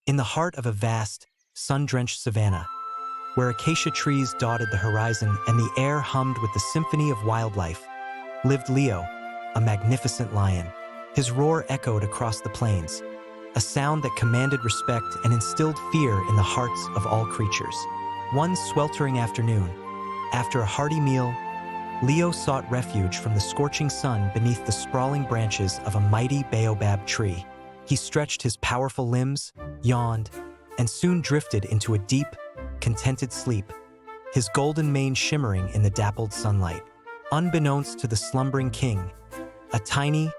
In the heart of a vast, sun-drenched savanna, where acacia trees dotted the horizon and the air hummed with the symphony of wildlife, lived Leo, a magnificent lion. His roar echoed across the plains, a sound that commanded respect and instilled fear in the hearts of all creatures. One sweltering afternoon, after a hearty meal, Leo sought refuge from the scorching sun beneath the sprawling branches of a mighty baobab tree. He stretched his powerful limbs, yawned, and soon drifted into a deep, contented sleep, his golden mane shimmering in the dappled sunlight. Unbeknownst to the slumbering king, a tiny,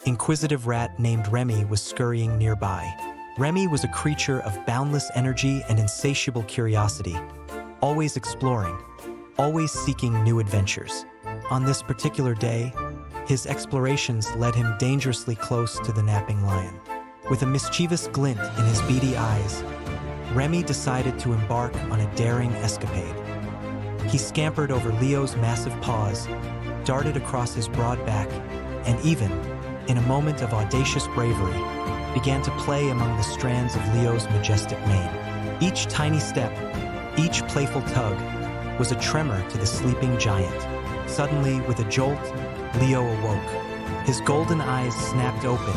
inquisitive rat named Remy was scurrying nearby. Remy was a creature of boundless energy and insatiable curiosity, always exploring, always seeking new adventures. On this particular day, his explorations led him dangerously close to the napping lion. With a mischievous glint in his beady eyes, Remy decided to embark on a daring escapade. He scampered over Leo's massive paws, darted across his broad back, and even, in a moment of audacious bravery, began to play among the strands of Leo's majestic mane. Each tiny step, each playful tug, was a tremor to the sleeping giant. Suddenly, with a jolt, Leo awoke. His golden eyes snapped open,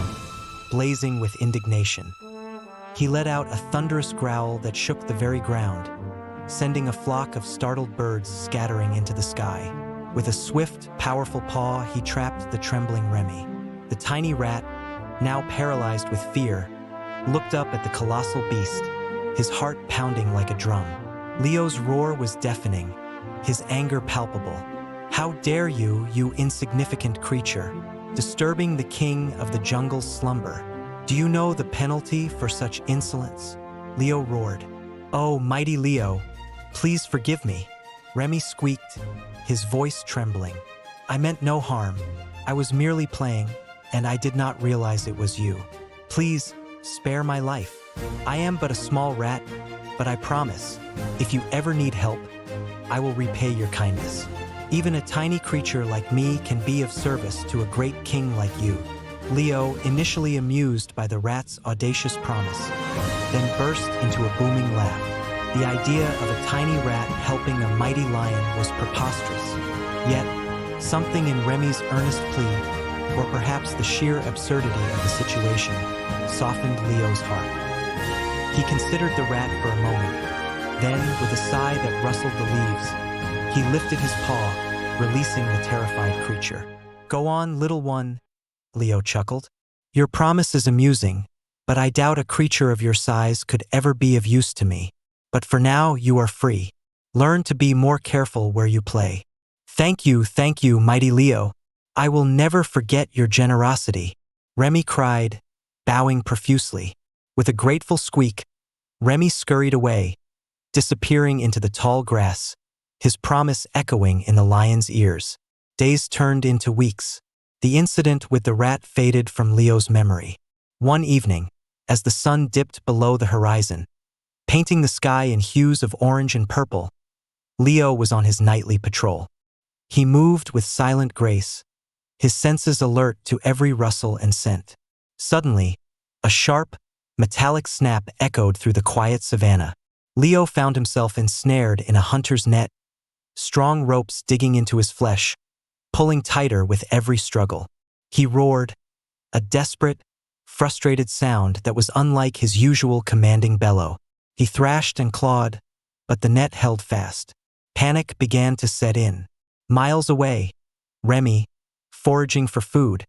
blazing with indignation. He let out a thunderous growl that shook the very ground, sending a flock of startled birds scattering into the sky. With a swift, powerful paw, he trapped the trembling Remy. The tiny rat, now paralyzed with fear, looked up at the colossal beast, his heart pounding like a drum. Leo's roar was deafening, his anger palpable. "How dare you, you insignificant creature, disturbing the king of the jungle's slumber? Do you know the penalty for such insolence?" Leo roared. "Oh, mighty Leo, please forgive me," Remy squeaked, his voice trembling. "I meant no harm. I was merely playing, and I did not realize it was you. Please, spare my life. I am but a small rat, but I promise, if you ever need help, I will repay your kindness. Even a tiny creature like me can be of service to a great king like you." Leo, initially amused by the rat's audacious promise, then burst into a booming laugh. The idea of a tiny rat helping a mighty lion was preposterous. Yet, something in Remy's earnest plea, or perhaps the sheer absurdity of the situation, softened Leo's heart. He considered the rat for a moment. Then, with a sigh that rustled the leaves, he lifted his paw, releasing the terrified creature. "Go on, little one," Leo chuckled. "Your promise is amusing, but I doubt a creature of your size could ever be of use to me. But for now, you are free. Learn to be more careful where you play." Thank you, mighty Leo. I will never forget your generosity," Remy cried, bowing profusely. With a grateful squeak, Remy scurried away, disappearing into the tall grass, his promise echoing in the lion's ears. Days turned into weeks. The incident with the rat faded from Leo's memory. One evening, as the sun dipped below the horizon, painting the sky in hues of orange and purple, Leo was on his nightly patrol. He moved with silent grace, his senses alert to every rustle and scent. Suddenly, a sharp, metallic snap echoed through the quiet savanna. Leo found himself ensnared in a hunter's net, strong ropes digging into his flesh, pulling tighter with every struggle. He roared, a desperate, frustrated sound that was unlike his usual commanding bellow. He thrashed and clawed, but the net held fast. Panic began to set in. Miles away, Remy, foraging for food,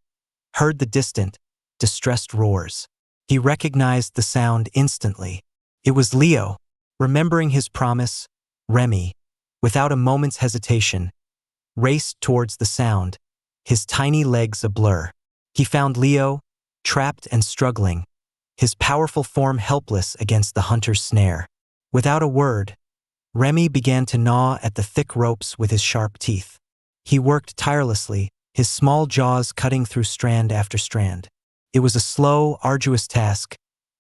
heard the distant, distressed roars. He recognized the sound instantly. It was Leo. Remembering his promise, Remy, without a moment's hesitation, raced towards the sound, his tiny legs a blur. He found Leo, trapped and struggling, his powerful form helpless against the hunter's snare. Without a word, Remy began to gnaw at the thick ropes with his sharp teeth. He worked tirelessly, his small jaws cutting through strand after strand. It was a slow, arduous task,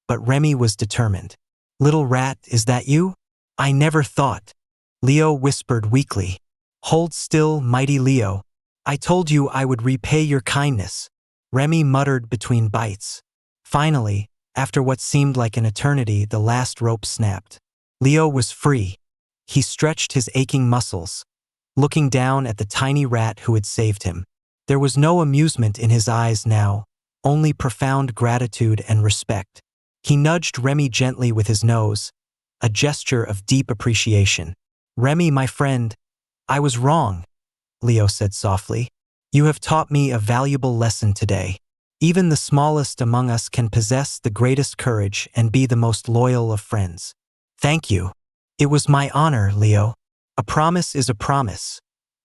but Remy was determined. "Little rat, is that you? I never thought," Leo whispered weakly. "Hold still, mighty Leo. I told you I would repay your kindness," Remy muttered between bites. Finally, After what seemed like an eternity, the last rope snapped. Leo was free. He stretched his aching muscles, looking down at the tiny rat who had saved him. There was no amusement in his eyes now, only profound gratitude and respect. He nudged Remy gently with his nose, a gesture of deep appreciation. "Remy, my friend, I was wrong," Leo said softly. "You have taught me a valuable lesson today. Even the smallest among us can possess the greatest courage and be the most loyal of friends." "Thank you. It was my honor, Leo." "A promise is a promise,"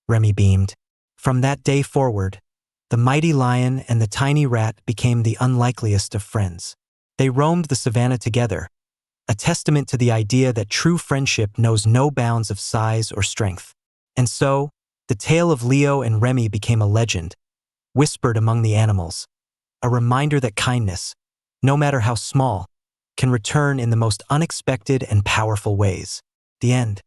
Remy beamed. From that day forward, the mighty lion and the tiny rat became the unlikeliest of friends. They roamed the savannah together, a testament to the idea that true friendship knows no bounds of size or strength. And so, the tale of Leo and Remy became a legend, whispered among the animals, a reminder that kindness, no matter how small, can return in the most unexpected and powerful ways. The end.